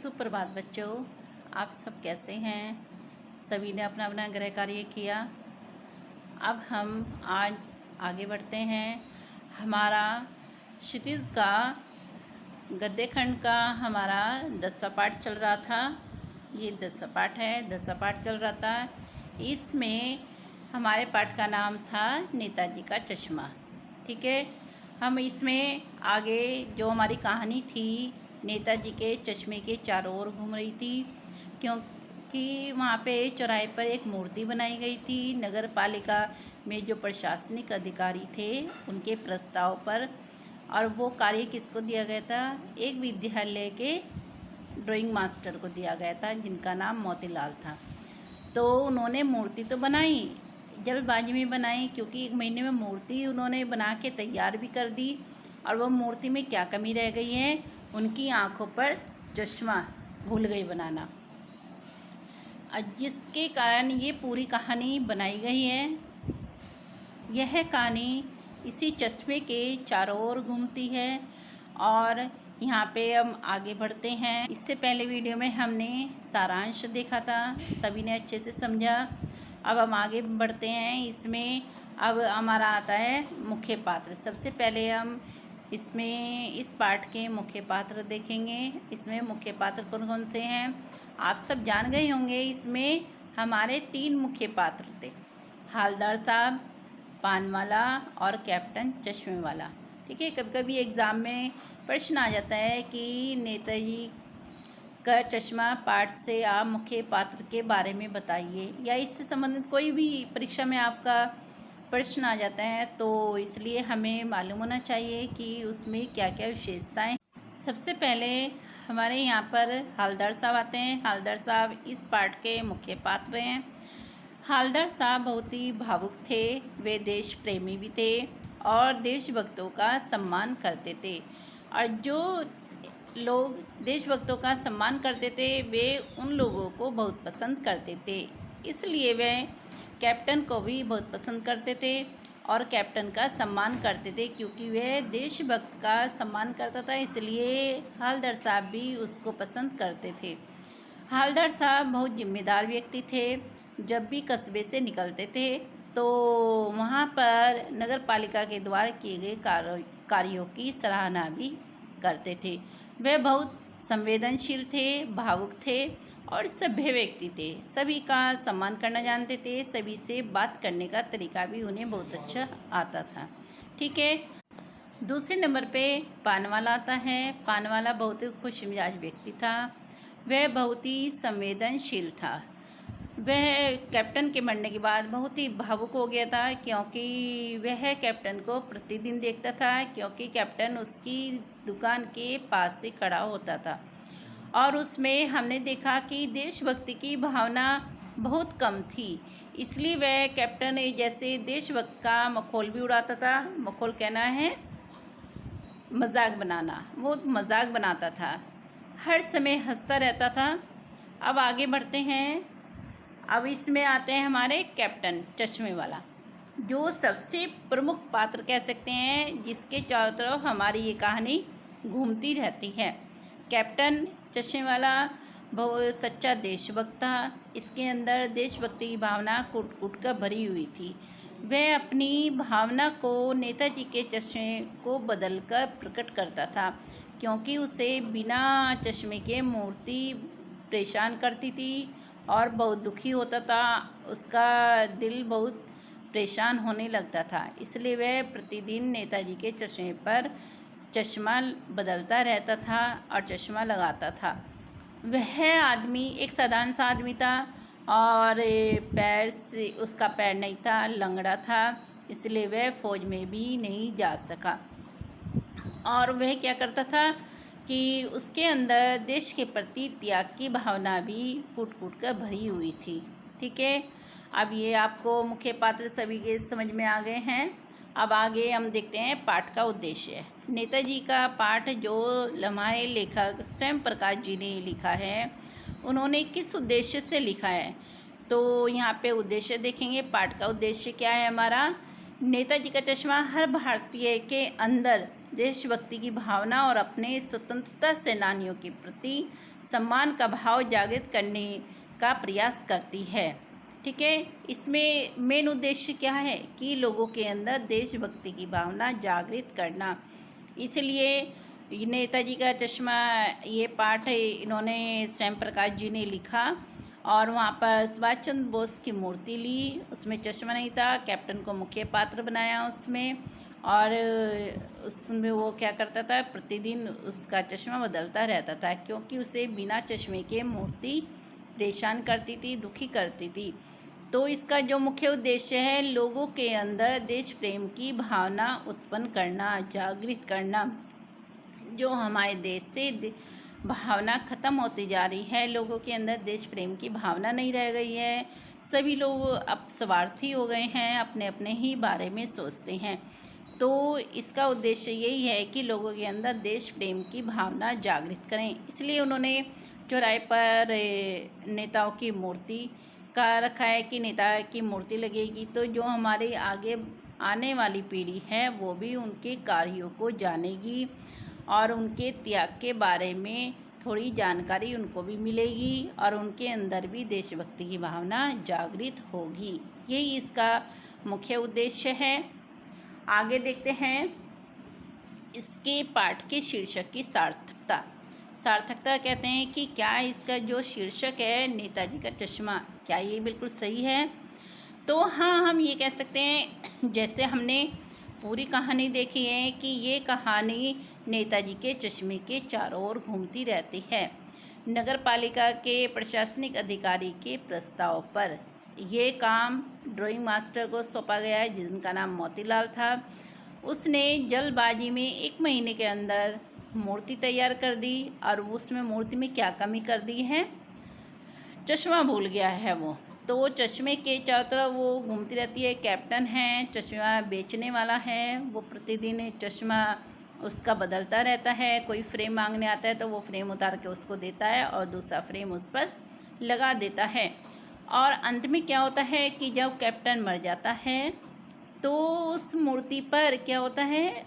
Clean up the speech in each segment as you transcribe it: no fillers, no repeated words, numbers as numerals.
सुप्रभात बच्चों, आप सब कैसे हैं। सभी ने अपना अपना गृह कार्य किया। अब हम आज आगे बढ़ते हैं। हमारा क्षितिज का गद्य खंड का हमारा 10वां पाठ चल रहा था। ये 10वां पाठ है, 10वां पाठ चल रहा था। इसमें हमारे पाठ का नाम था नेताजी का चश्मा। ठीक है, हम इसमें आगे जो हमारी कहानी थी, नेताजी के चश्मे के चारों ओर घूम रही थी, क्योंकि वहाँ पे चौराहे पर एक मूर्ति बनाई गई थी नगर पालिका में जो प्रशासनिक अधिकारी थे उनके प्रस्ताव पर। और वो कार्य किसको दिया गया था? एक विद्यालय के ड्राइंग मास्टर को दिया गया था जिनका नाम मोतीलाल था। तो उन्होंने मूर्ति तो बनाई, जल्दबाजी में बनाई, क्योंकि 1 महीने में मूर्ति उन्होंने बना के तैयार भी कर दी। और वो मूर्ति में क्या कमी रह गई है? उनकी आंखों पर चश्मा भूल गई बनाना, जिसके कारण ये पूरी कहानी बनाई गई है। यह कहानी इसी चश्मे के चारों ओर घूमती है। और यहाँ पे हम आगे बढ़ते हैं। इससे पहले वीडियो में हमने सारांश देखा था, सभी ने अच्छे से समझा। अब हम आगे बढ़ते हैं। इसमें अब हमारा आता है मुख्य पात्र। सबसे पहले हम इसमें इस पाठ के मुख्य पात्र देखेंगे। इसमें मुख्य पात्र कौन कौन से हैं आप सब जान गए होंगे। इसमें हमारे 3 मुख्य पात्र थे, हालदार साहब, पानवाला और कैप्टन चश्मे वाला। ठीक है, कभी कभी एग्ज़ाम में प्रश्न आ जाता है कि नेताजी का चश्मा पाठ से आप मुख्य पात्र के बारे में बताइए, या इससे संबंधित कोई भी परीक्षा में आपका प्रश्न आ जाता है, तो इसलिए हमें मालूम होना चाहिए कि उसमें क्या क्या विशेषताएं। सबसे पहले हमारे यहाँ पर हालदार साहब आते हैं। हालदार साहब इस पाठ के मुख्य पात्र हैं। हालदार साहब बहुत ही भावुक थे, वे देश प्रेमी भी थे और देशभक्तों का सम्मान करते थे। और जो लोग देशभक्तों का सम्मान करते थे वे उन लोगों को बहुत पसंद करते थे, इसलिए वे कैप्टन को भी बहुत पसंद करते थे और कैप्टन का सम्मान करते थे। क्योंकि वह देशभक्त का सम्मान करता था, इसलिए हालदार साहब भी उसको पसंद करते थे। हालदार साहब बहुत जिम्मेदार व्यक्ति थे। जब भी कस्बे से निकलते थे तो वहाँ पर नगर पालिका के द्वारा किए गए कार्यों की सराहना भी करते थे। वे बहुत संवेदनशील थे, भावुक थे और सभ्य व्यक्ति थे। सभी का सम्मान करना जानते थे, सभी से बात करने का तरीका भी उन्हें बहुत अच्छा आता था। ठीक है, दूसरे नंबर पे पानवाला आता है। पानवाला बहुत ही खुश मिजाज व्यक्ति था, वह बहुत ही संवेदनशील था। वह कैप्टन के मरने के बाद बहुत ही भावुक हो गया था, क्योंकि वह कैप्टन को प्रतिदिन देखता था, क्योंकि कैप्टन उसकी दुकान के पास से खड़ा होता था। और उसमें हमने देखा कि देशभक्ति की भावना बहुत कम थी, इसलिए वह कैप्टन जैसे देशभक्त का मखौल भी उड़ाता था। मखौल कहना है मजाक बनाना, वो मजाक बनाता था, हर समय हंसता रहता था। अब आगे बढ़ते हैं। अब इसमें आते हैं हमारे कैप्टन चश्मे वाला, जो सबसे प्रमुख पात्र कह सकते हैं, जिसके चारों तरफ हमारी ये कहानी घूमती रहती है। कैप्टन चश्मे वाला बहुत सच्चा देशभक्त था। इसके अंदर देशभक्ति की भावना कूट कूट कर भरी हुई थी। वह अपनी भावना को नेताजी के चश्मे को बदलकर प्रकट करता था, क्योंकि उसे बिना चश्मे के मूर्ति परेशान करती थी और बहुत दुखी होता था। उसका दिल बहुत परेशान होने लगता था, इसलिए वह प्रतिदिन नेताजी के चश्मे पर चश्मा बदलता रहता था और चश्मा लगाता था। वह आदमी एक साधारण सा आदमी था और पैर से उसका पैर नहीं था, लंगड़ा था, इसलिए वह फौज में भी नहीं जा सका। और वह क्या करता था कि उसके अंदर देश के प्रति त्याग की भावना भी कूट कूट कर भरी हुई थी। ठीक है, अब ये आपको मुख्य पात्र सभी के समझ में आ गए हैं। अब आगे हम देखते हैं पाठ का उद्देश्य। नेताजी का पाठ जो लम्हाए लेखक स्वयं प्रकाश जी ने लिखा है, उन्होंने किस उद्देश्य से लिखा है, तो यहाँ पे उद्देश्य देखेंगे। पाठ का उद्देश्य क्या है हमारा? नेताजी का चश्मा हर भारतीय के अंदर देशभक्ति की भावना और अपने स्वतंत्रता सेनानियों के प्रति सम्मान का भाव जागृत करने का प्रयास करती है। ठीक है, इसमें मेन उद्देश्य क्या है कि लोगों के अंदर देशभक्ति की भावना जागृत करना। इसलिए नेताजी का चश्मा ये पाठ इन्होंने स्वयं प्रकाश जी ने लिखा और वहाँ पर सुभाष चंद्र बोस की मूर्ति ली, उसमें चश्मा नहीं था, कैप्टन को मुख्य पात्र बनाया उसमें, और उसमें वो क्या करता था, प्रतिदिन उसका चश्मा बदलता रहता था क्योंकि उसे बिना चश्मे के मूर्ति परेशान करती थी, दुखी करती थी। तो इसका जो मुख्य उद्देश्य है लोगों के अंदर देश प्रेम की भावना उत्पन्न करना, जागृत करना। जो हमारे देश से भावना ख़त्म होती जा रही है, लोगों के अंदर देश प्रेम की भावना नहीं रह गई है, सभी लोग अब स्वार्थी हो गए हैं, अपने अपने ही बारे में सोचते हैं। तो इसका उद्देश्य यही है कि लोगों के अंदर देश प्रेम की भावना जागृत करें। इसलिए उन्होंने चौराहे पर नेताओं की मूर्ति का रखा है कि नेता की मूर्ति लगेगी तो जो हमारे आगे आने वाली पीढ़ी है वो भी उनके कार्यों को जानेगी और उनके त्याग के बारे में थोड़ी जानकारी उनको भी मिलेगी और उनके अंदर भी देशभक्ति की भावना जागृत होगी। यही इसका मुख्य उद्देश्य है। आगे देखते हैं इसके पाठ के शीर्षक की सार्थकता। सार्थकता कहते हैं कि क्या इसका जो शीर्षक है नेताजी का चश्मा, क्या ये बिल्कुल सही है? तो हाँ, हम ये कह सकते हैं, जैसे हमने पूरी कहानी देखी है कि ये कहानी नेताजी के चश्मे के चारों ओर घूमती रहती है। नगर पालिका के प्रशासनिक अधिकारी के प्रस्ताव पर ये काम ड्राइंग मास्टर को सौंपा गया है जिनका नाम मोतीलाल था। उसने जल्दबाजी में 1 महीने के अंदर मूर्ति तैयार कर दी और उसमें मूर्ति में क्या कमी कर दी है, चश्मा भूल गया है वो। तो वो चश्मे के चारों तरफ वो घूमती रहती है। कैप्टन है, चश्मा बेचने वाला है, वो प्रतिदिन चश्मा उसका बदलता रहता है। कोई फ्रेम मांगने आता है तो वो फ्रेम उतार के उसको देता है और दूसरा फ्रेम उस पर लगा देता है। और अंत में क्या होता है कि जब कैप्टन मर जाता है तो उस मूर्ति पर क्या होता है,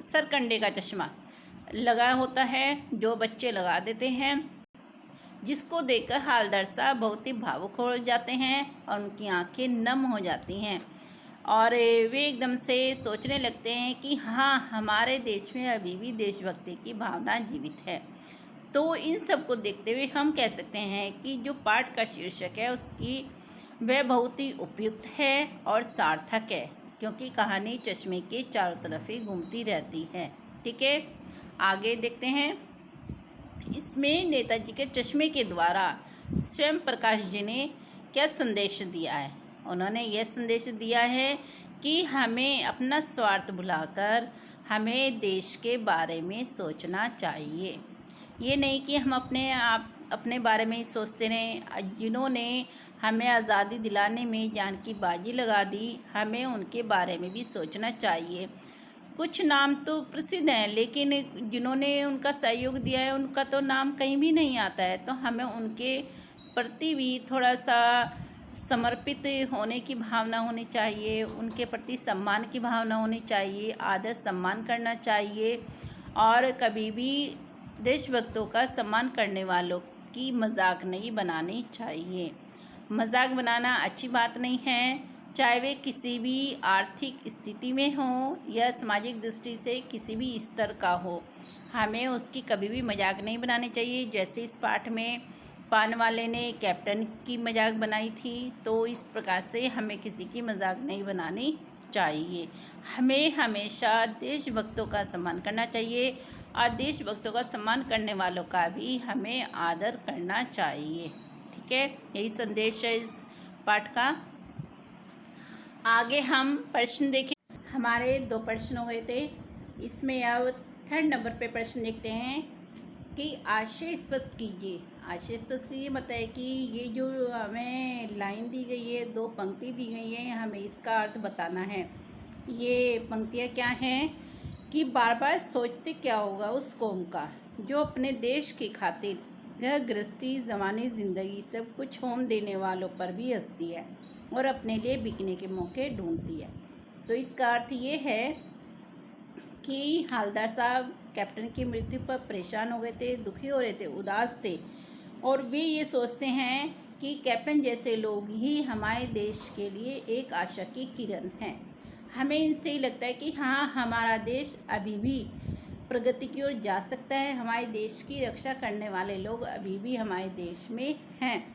सरकंडे का चश्मा लगा होता है जो बच्चे लगा देते हैं, जिसको देखकर हालदार साहब बहुत ही भावुक हो जाते हैं और उनकी आंखें नम हो जाती हैं और वे एकदम से सोचने लगते हैं कि हाँ, हमारे देश में अभी भी देशभक्ति की भावना जीवित है। तो इन सब को देखते हुए हम कह सकते हैं कि जो पाठ का शीर्षक है उसकी वह बहुत ही उपयुक्त है और सार्थक है क्योंकि कहानी चश्मे के चारों तरफ ही घूमती रहती है। ठीक है, आगे देखते हैं। इसमें नेताजी के चश्मे के द्वारा स्वयं प्रकाश जी ने क्या संदेश दिया है? उन्होंने यह संदेश दिया है कि हमें अपना स्वार्थ भुलाकर हमें देश के बारे में सोचना चाहिए। ये नहीं कि हम अपने बारे में ही सोचते रहें। जिन्होंने हमें आज़ादी दिलाने में जान की बाजी लगा दी, हमें उनके बारे में भी सोचना चाहिए। कुछ नाम तो प्रसिद्ध हैं लेकिन जिन्होंने उनका सहयोग दिया है उनका तो नाम कहीं भी नहीं आता है। तो हमें उनके प्रति भी थोड़ा सा समर्पित होने की भावना होनी चाहिए, उनके प्रति सम्मान की भावना होनी चाहिए, आदर सम्मान करना चाहिए और कभी भी देशभक्तों का सम्मान करने वालों की मजाक नहीं बनानी चाहिए। मजाक बनाना अच्छी बात नहीं है, चाहे वे किसी भी आर्थिक स्थिति में हो या सामाजिक दृष्टि से किसी भी स्तर का हो, हमें उसकी कभी भी मजाक नहीं बनानी चाहिए। जैसे इस पाठ में पान वाले ने कैप्टन की मजाक बनाई थी, तो इस प्रकार से हमें किसी की मजाक नहीं बनानी चाहिए। हमें हमेशा देशभक्तों का सम्मान करना चाहिए और देशभक्तों का सम्मान करने वालों का भी हमें आदर करना चाहिए। ठीक है, यही संदेश है इस पाठ का। आगे हम प्रश्न देखें। हमारे 2 प्रश्न हो गए थे, इसमें अब 3rd नंबर पे प्रश्न देखते हैं कि आशय स्पष्ट कीजिए। आशय स्पष्ट कीजिए बताए कि ये जो हमें लाइन दी गई है, 2 पंक्ति दी गई है, हमें इसका अर्थ बताना है। ये पंक्तियाँ क्या हैं कि बार बार सोचते क्या होगा उस कौम का जो अपने देश की खातिर घर गृहस्थी ज़मानी ज़िंदगी सब कुछ होम देने वालों पर भी हंसती है और अपने लिए बिकने के मौके ढूंढती है। तो इसका अर्थ ये है कि हालदार साहब कैप्टन की मृत्यु पर परेशान हो गए थे, दुखी हो रहे थे, उदास थे, और वे ये सोचते हैं कि कैप्टन जैसे लोग ही हमारे देश के लिए एक आशा की किरण हैं। हमें इनसे ही लगता है कि हाँ, हमारा देश अभी भी प्रगति की ओर जा सकता है, हमारे देश की रक्षा करने वाले लोग अभी भी हमारे देश में हैं,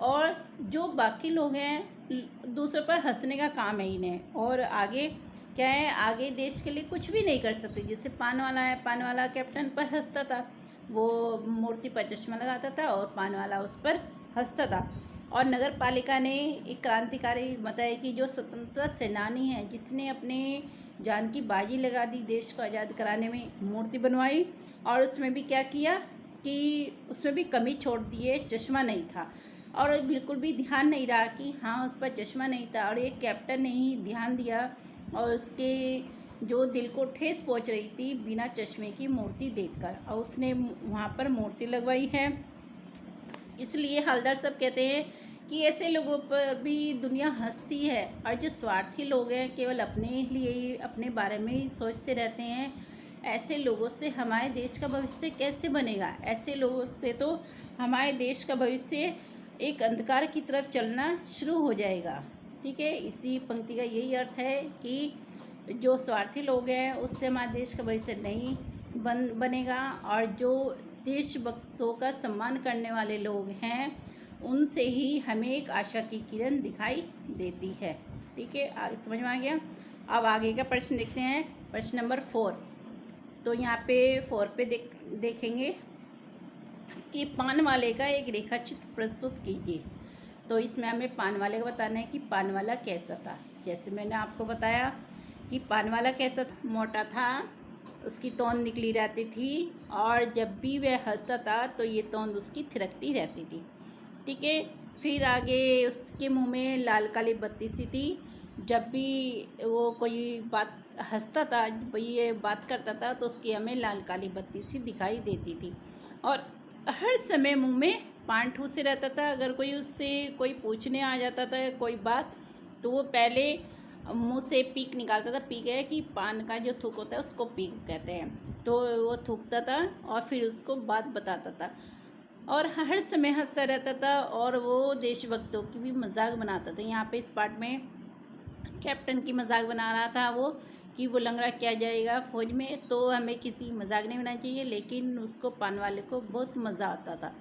और जो बाकी लोग हैं दूसरों पर हंसने का काम है इन्हें, और आगे क्या है, आगे देश के लिए कुछ भी नहीं कर सकते। जैसे पान वाला है, पान वाला कैप्टन पर हंसता था, वो मूर्ति पर चश्मा लगाता था और पान वाला उस पर हंसता था। और नगर पालिका ने एक क्रांतिकारी बताया कि जो स्वतंत्रता सेनानी है, जिसने अपने जान की बाजी लगा दी देश को आज़ाद कराने में, मूर्ति बनवाई, और उसमें भी क्या किया कि उसमें भी कमी छोड़ दी है, चश्मा नहीं था, और बिल्कुल भी ध्यान नहीं रहा कि हाँ उस पर चश्मा नहीं था, और एक कैप्टन ने ही ध्यान दिया और उसके जो दिल को ठेस पहुंच रही थी बिना चश्मे की मूर्ति देखकर, और उसने वहाँ पर मूर्ति लगवाई है। इसलिए हलदर साहब कहते हैं कि ऐसे लोगों पर भी दुनिया हंसती है, और जो स्वार्थी लोग हैं, केवल अपने लिए ही, अपने बारे में ही सोचते रहते हैं, ऐसे लोगों से हमारे देश का भविष्य कैसे बनेगा। ऐसे लोगों से तो हमारे देश का भविष्य एक अंधकार की तरफ चलना शुरू हो जाएगा। ठीक है, इसी पंक्ति का यही अर्थ है कि जो स्वार्थी लोग हैं उससे हमारे देश का भविष्य नहीं बनेगा, और जो देशभक्तों का सम्मान करने वाले लोग हैं उनसे ही हमें एक आशा की किरण दिखाई देती है। ठीक है, आगे समझ में आ गया। अब आगे का प्रश्न देखते हैं, प्रश्न नंबर 4। तो यहाँ पे 4 पे देखेंगे कि पान वाले का एक रेखाचित्र प्रस्तुत कीजिए। तो इसमें हमें पान वाले का बताना है कि पान वाला कैसा था। जैसे मैंने आपको बताया कि पान वाला कैसा था, मोटा था, उसकी तोंद निकली रहती थी, और जब भी वह हंसता था तो ये तोंद उसकी थिरकती रहती थी। ठीक है, फिर आगे उसके मुंह में लाल काली बत्ती सी थी, जब भी वो कोई बात हंसता था, ये बात करता था, तो उसकी हमें लाल काली बत्ती सी दिखाई देती थी, और हर समय मुंह में पान ठूसे रहता था। अगर कोई उससे कोई पूछने आ जाता था कोई बात, तो वो पहले मुंह से पीक निकालता था। पीक है कि पान का जो थूक होता है उसको पीक कहते हैं। तो वो थूकता था और फिर उसको बात बताता था, और हर समय हंसता रहता था, और वो देशभक्तों की भी मजाक बनाता था। यहाँ पे इस पार्ट में कैप्टन की मजाक बना रहा था वो, कि वो लंगड़ा क्या जाएगा फौज में, तो हमें किसी मजाक नहीं बनाना चाहिए, लेकिन उसको पान वाले को बहुत मज़ा आता था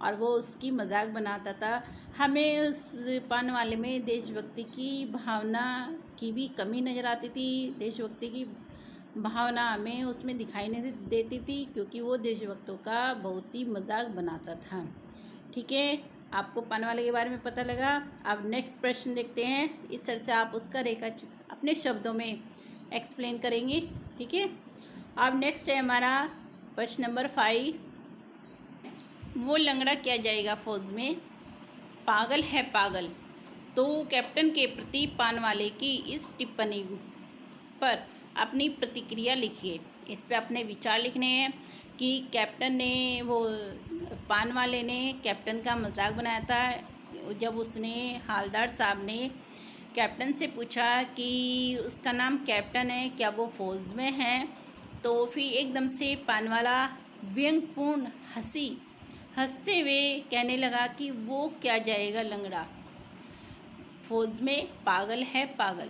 और वो उसकी मजाक बनाता था। हमें उस पान वाले में देशभक्ति की भावना की भी कमी नज़र आती थी। देशभक्ति की भावना हमें उसमें दिखाई नहीं देती थी, क्योंकि वो देशभक्तों का बहुत ही मजाक बनाता था। ठीक है, आपको पान वाले के बारे में पता लगा। अब नेक्स्ट प्रश्न देखते हैं। इस तरह से आप उसका रेखाचित्र अपने शब्दों में एक्सप्लेन करेंगे। ठीक है, अब नेक्स्ट है हमारा प्रश्न नंबर 5। वो लंगड़ा क्या जाएगा फौज में, पागल है पागल। तो कैप्टन के प्रति पान वाले की इस टिप्पणी पर अपनी प्रतिक्रिया लिखिए। इस पे अपने विचार लिखने हैं कि कैप्टन ने, वो पान वाले ने कैप्टन का मजाक बनाया था। जब उसने, हालदार साहब ने कैप्टन से पूछा कि उसका नाम कैप्टन है, क्या वो फौज में है, तो फिर एकदम से पान वाला व्यंग्यपूर्ण हंसते हुए कहने लगा कि वो क्या जाएगा लंगड़ा फौज में, पागल है पागल।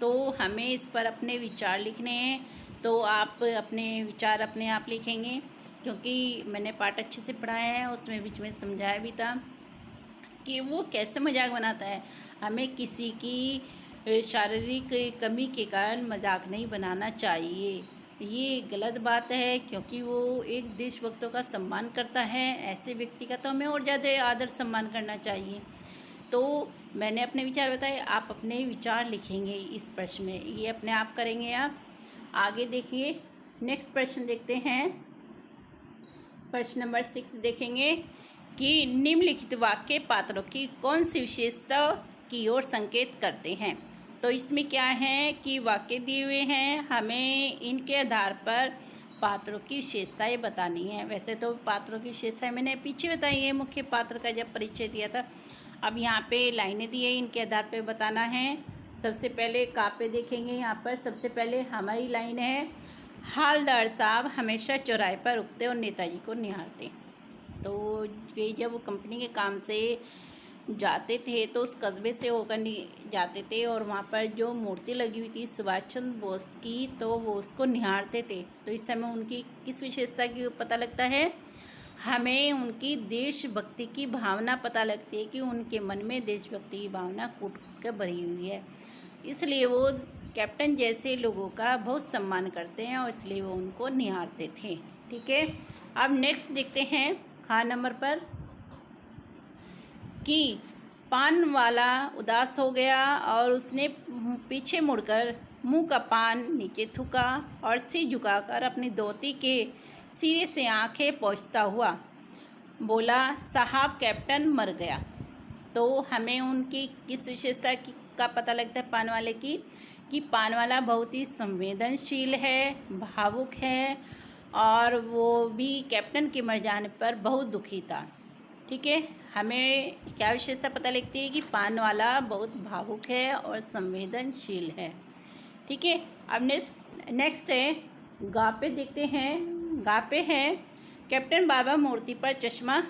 तो हमें इस पर अपने विचार लिखने हैं। तो आप अपने विचार अपने आप लिखेंगे, क्योंकि मैंने पाठ अच्छे से पढ़ाया है, उसमें बीच में समझाया भी था कि वो कैसे मजाक बनाता है। हमें किसी की शारीरिक कमी के कारण मजाक नहीं बनाना चाहिए, ये गलत बात है, क्योंकि वो एक देशभक्तों का सम्मान करता है। ऐसे व्यक्ति का तो हमें और ज़्यादा आदर सम्मान करना चाहिए। तो मैंने अपने विचार बताए, आप अपने विचार लिखेंगे इस प्रश्न में, ये अपने आप करेंगे आप। आगे देखिए, नेक्स्ट प्रश्न देखते हैं। प्रश्न नंबर 6 देखेंगे कि निम्नलिखित वाक्य पात्रों की कौन सी विशेषता की ओर संकेत करते हैं। तो इसमें क्या है कि वाक्य दिए हुए हैं, हमें इनके आधार पर पात्रों की विशेषताएँ बतानी है। वैसे तो पात्रों की विशेषताएँ मैंने पीछे बताई है, मुख्य पात्र का जब परिचय दिया था। अब यहाँ पे लाइनें दी है, इनके आधार पे बताना है। सबसे पहले का पे देखेंगे, यहाँ पर सबसे पहले हमारी लाइन है, हालदार साहब हमेशा चौराहे पर रुकते और नेताजी को निहारते। तो वे जब वो कंपनी के काम से जाते थे तो उस कस्बे से होकर जाते थे और वहाँ पर जो मूर्ति लगी हुई थी सुभाष चंद्र बोस की, तो वो उसको निहारते थे। तो इस समय उनकी किस विशेषता की पता लगता है? हमें उनकी देशभक्ति की भावना पता लगती है कि उनके मन में देशभक्ति की भावना कूट कूट कर भरी हुई है। इसलिए वो कैप्टन जैसे लोगों का बहुत सम्मान करते हैं और इसलिए वो उनको निहारते थे। ठीक है, अब नेक्स्ट देखते हैं हाँ नंबर पर कि पान वाला उदास हो गया और उसने पीछे मुड़कर मुंह का पान नीचे थूका और सिर झुकाकर अपनी धोती के सिरे से आंखें पोंछता हुआ बोला, साहब कैप्टन मर गया। तो हमें उनकी किस विशेषता का पता लगता है पान वाले की, कि पान वाला बहुत ही संवेदनशील है, भावुक है और वो भी कैप्टन के मर जाने पर बहुत दुखी था। ठीक है, हमें क्या विशेषता पता लगती है कि पान वाला बहुत भावुक है और संवेदनशील है। ठीक है, अब नेक्स्ट है गा पे देखते हैं। गा पे है कैप्टन बाबा मूर्ति पर चश्मा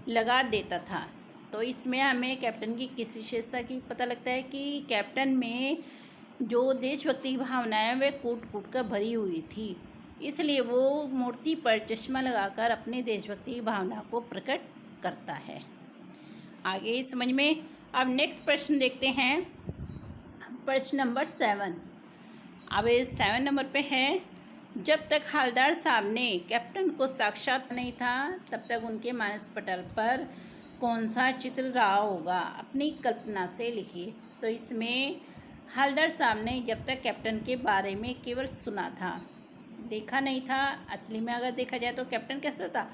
लगा देता था। तो इसमें हमें कैप्टन की किस विशेषता की पता लगता है कि कैप्टन में जो देशभक्ति की भावना है वह कूट कूट कर भरी हुई थी, इसलिए वो मूर्ति पर चश्मा लगाकर अपनी देशभक्ति की भावना को प्रकट करता है। आगे समझ में। अब नेक्स्ट प्रश्न देखते हैं, प्रश्न नंबर 7। अब 7 नंबर पे है, जब तक हालदार साहब ने कैप्टन को साक्षात नहीं था तब तक उनके मानस पटल पर कौन सा चित्र रहा होगा, अपनी कल्पना से लिखिए। तो इसमें हालदार साहब ने जब तक कैप्टन के बारे में केवल सुना था, देखा नहीं था। असली में अगर देखा जाए तो कैप्टन कैसा था?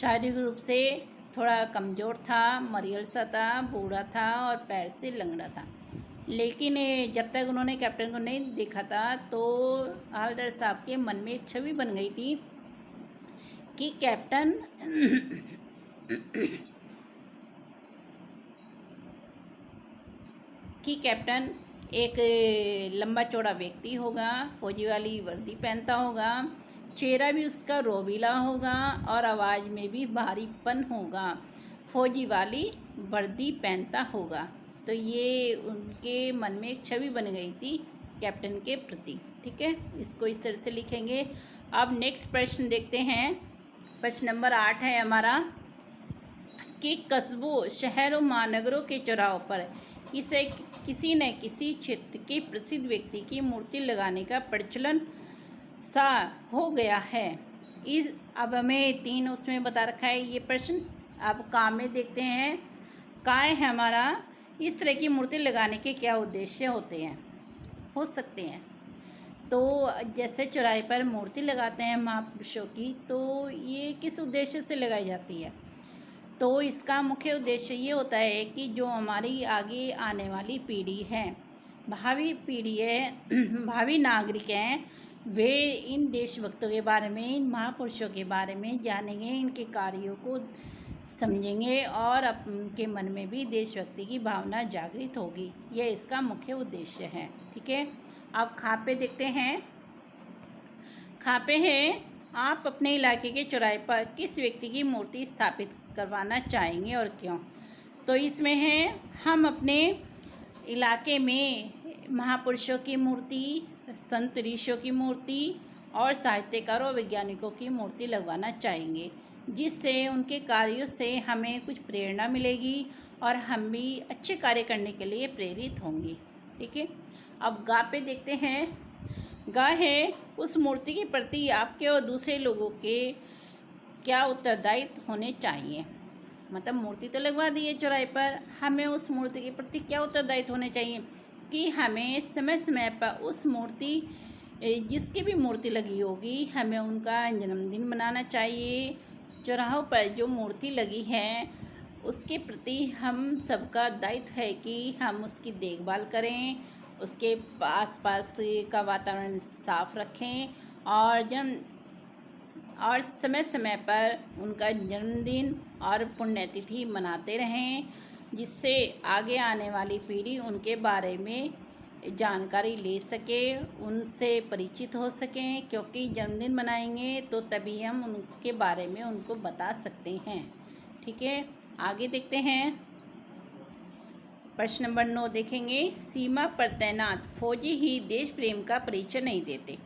शारीरिक रूप से थोड़ा कमज़ोर था, मरियल सा था, बूढ़ा था और पैर से लंगड़ा था। लेकिन जब तक उन्होंने कैप्टन को नहीं देखा था तो हालदार साहब के मन में एक छवि बन गई थी कि कैप्टन एक लंबा चौड़ा व्यक्ति होगा, फौजी वाली वर्दी पहनता होगा, चेहरा भी उसका रोबीला होगा और आवाज़ में भी भारीपन होगा, फौजी वाली वर्दी पहनता होगा। तो ये उनके मन में एक छवि बन गई थी कैप्टन के प्रति। ठीक है, इसको इस तरह से लिखेंगे। अब नेक्स्ट प्रश्न देखते हैं, प्रश्न नंबर 8 है हमारा कि कस्बों, शहरों, महानगरों के चौराहों पर किसी न किसी क्षेत्र के प्रसिद्ध व्यक्ति की मूर्ति लगाने का प्रचलन सा हो गया है। अब हमें 3 उसमें बता रखा है ये प्रश्न। अब काम में देखते हैं, काय है हमारा, इस तरह की मूर्ति लगाने के क्या उद्देश्य हो सकते हैं। तो जैसे चौराहे पर मूर्ति लगाते हैं महापुरुषों की, तो ये किस उद्देश्य से लगाई जाती है? तो इसका मुख्य उद्देश्य ये होता है कि जो हमारी आगे आने वाली पीढ़ी है, भावी नागरिक हैं, वे इन देशभक्तों के बारे में, इन महापुरुषों के बारे में जानेंगे, इनके कार्यों को समझेंगे और उनके मन में भी देशभक्ति की भावना जागृत होगी। यह इसका मुख्य उद्देश्य है। ठीक है, अब खापे देखते हैं। खापे है, आप अपने इलाके के चौराहे पर किस व्यक्ति की मूर्ति स्थापित करवाना चाहेंगे और क्यों? तो इसमें है, हम अपने इलाके में महापुरुषों की मूर्ति, संत ऋषियों की मूर्ति और साहित्यकारों और वैज्ञानिकों की मूर्ति लगवाना चाहेंगे, जिससे उनके कार्यों से हमें कुछ प्रेरणा मिलेगी और हम भी अच्छे कार्य करने के लिए प्रेरित होंगे। ठीक है, अब गा पे देखते हैं। गा है, उस मूर्ति के प्रति आपके और दूसरे लोगों के क्या उत्तरदायित्व होने चाहिए। मतलब मूर्ति तो लगवा दी है चौराहे पर, हमें उस मूर्ति के प्रति क्या उत्तरदायित्व होने चाहिए कि हमें समय समय पर उस मूर्ति, जिसकी भी मूर्ति लगी होगी, हमें उनका जन्मदिन मनाना चाहिए। चौराहों पर जो मूर्ति लगी है उसके प्रति हम सबका दायित्व है कि हम उसकी देखभाल करें, उसके आसपास का वातावरण साफ रखें और समय समय पर उनका जन्मदिन और पुण्यतिथि मनाते रहें, जिससे आगे आने वाली पीढ़ी उनके बारे में जानकारी ले सकें, उनसे परिचित हो सकें, क्योंकि जन्मदिन मनाएंगे तो तभी हम उनके बारे में उनको बता सकते हैं। ठीक है, आगे देखते हैं। प्रश्न नंबर 9 देखेंगे। सीमा पर तैनात फौजी ही देश प्रेम का परिचय नहीं देते।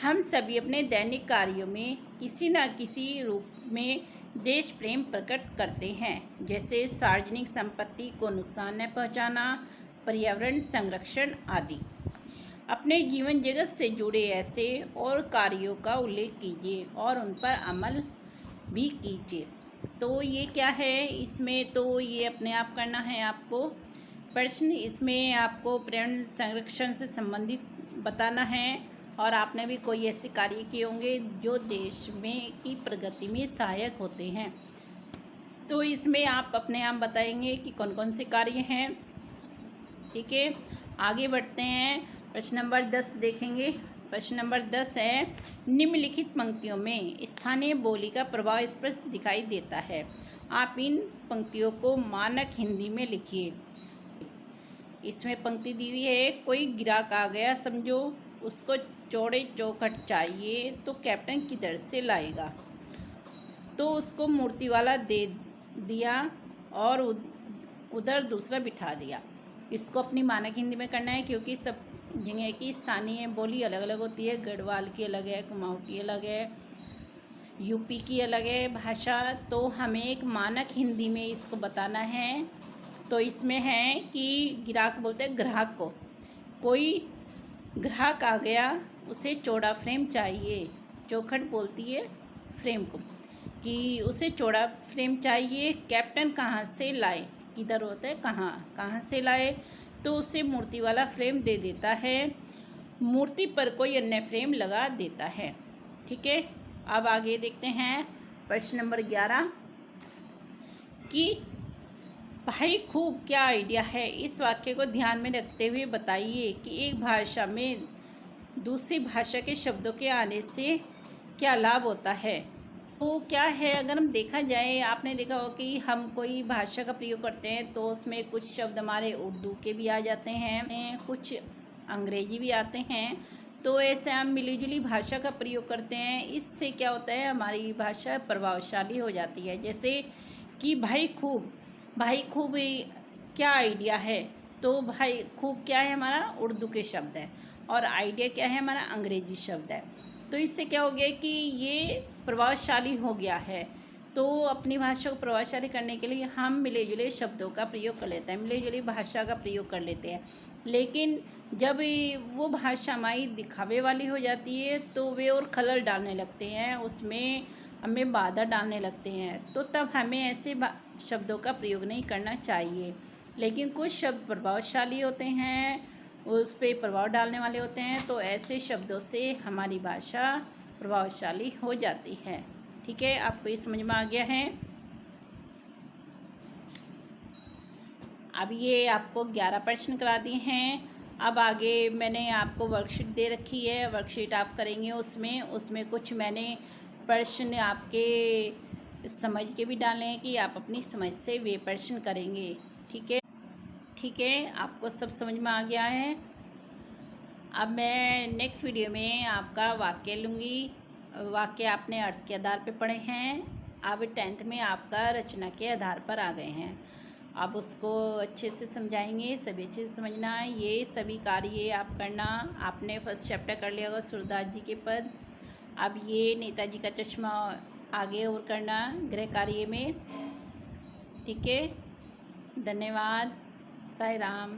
हम सभी अपने दैनिक कार्यों में किसी न किसी रूप में देश प्रेम प्रकट करते हैं, जैसे सार्वजनिक संपत्ति को नुकसान न पहुंचाना, पर्यावरण संरक्षण आदि। अपने जीवन जगत से जुड़े ऐसे और कार्यों का उल्लेख कीजिए और उन पर अमल भी कीजिए। तो ये क्या है, इसमें तो ये अपने आप करना है आपको प्रश्न। इसमें आपको पर्यावरण संरक्षण से संबंधित बताना है और आपने भी कोई ऐसे कार्य किए होंगे जो देश में की प्रगति में सहायक होते हैं। तो इसमें आप अपने आप बताएंगे कि कौन कौन से कार्य हैं। ठीक है, आगे बढ़ते हैं। प्रश्न नंबर 10 देखेंगे। प्रश्न नंबर 10 है, निम्नलिखित पंक्तियों में स्थानीय बोली का प्रभाव स्पष्ट दिखाई देता है। आप इन पंक्तियों को मानक हिंदी में लिखिए। इसमें पंक्ति दी हुई है, कोई ग्राहक आ गया समझो, उसको चौड़े चौखट चाहिए तो कैप्टन किधर से लाएगा। तो उसको मूर्ति वाला दे दिया और उधर दूसरा बिठा दिया। इसको अपनी मानक हिंदी में करना है, क्योंकि सब जगह की स्थानीय बोली अलग अलग होती है। गढ़वाल की अलग है, कुमाऊं की अलग है, यूपी की अलग है भाषा। तो हमें एक मानक हिंदी में इसको बताना है। तो इसमें है कि ग्राहक बोलते हैं ग्राहक को, कोई ग्राहक आ गया, उसे चौड़ा फ्रेम चाहिए। चौखट बोलती है फ्रेम को कि उसे चौड़ा फ्रेम चाहिए। कैप्टन कहाँ से लाए, किधर होता है कहाँ से लाए। तो उसे मूर्ति वाला फ्रेम दे देता है, मूर्ति पर कोई अन्य फ्रेम लगा देता है। ठीक है, अब आगे देखते हैं। प्रश्न नंबर 11 कि भाई खूब क्या आइडिया है। इस वाक्य को ध्यान में रखते हुए बताइए कि एक भाषा में दूसरी भाषा के शब्दों के आने से क्या लाभ होता है। तो क्या है, अगर हम देखा जाए, आपने देखा हो कि हम कोई भाषा का प्रयोग करते हैं तो उसमें कुछ शब्द हमारे उर्दू के भी आ जाते हैं, कुछ अंग्रेजी भी आते हैं। तो ऐसे हम मिलीजुली भाषा का प्रयोग करते हैं। इससे क्या होता है, हमारी भाषा प्रभावशाली हो जाती है। जैसे कि भाई खूब क्या आइडिया है। तो भाई खूब क्या है, हमारा उर्दू के शब्द है, और आइडिया क्या है, हमारा अंग्रेजी शब्द है। तो इससे क्या हो गया कि ये प्रभावशाली हो गया है। तो अपनी भाषा को प्रभावशाली करने के लिए हम मिले जुले शब्दों का प्रयोग कर लेते हैं, मिले जुले भाषा का प्रयोग कर लेते हैं। लेकिन जब वो भाषा हमारी दिखावे वाली हो जाती है तो वे और खलल डालने लगते हैं, उसमें हमें बाधा डालने लगते हैं। तो तब हमें ऐसे शब्दों का प्रयोग नहीं करना चाहिए। लेकिन कुछ शब्द प्रभावशाली होते हैं, उस पर प्रभाव डालने वाले होते हैं, तो ऐसे शब्दों से हमारी भाषा प्रभावशाली हो जाती है। ठीक है, आपको ये समझ में आ गया है। अब ये आपको 11 प्रश्न करा दिए हैं। अब आगे मैंने आपको वर्कशीट दे रखी है, वर्कशीट आप करेंगे। उसमें कुछ मैंने प्रश्न आपके समझ के भी डाले हैं कि आप अपनी समझ से वे प्रश्न करेंगे। ठीक है, आपको सब समझ में आ गया है। अब मैं नेक्स्ट वीडियो में आपका वाक्य लूँगी। वाक्य आपने अर्थ के आधार पर पढ़े हैं, अब 10th में आपका रचना के आधार पर आ गए हैं। आप उसको अच्छे से समझाएंगे, सभी अच्छे से समझना है। ये सभी कार्य आप करना। आपने फर्स्ट चैप्टर कर लिया होगा सूरदास जी के पद। अब ये नेताजी का चश्मा आगे और करना गृह कार्य में। ठीक है, धन्यवाद। साई राम।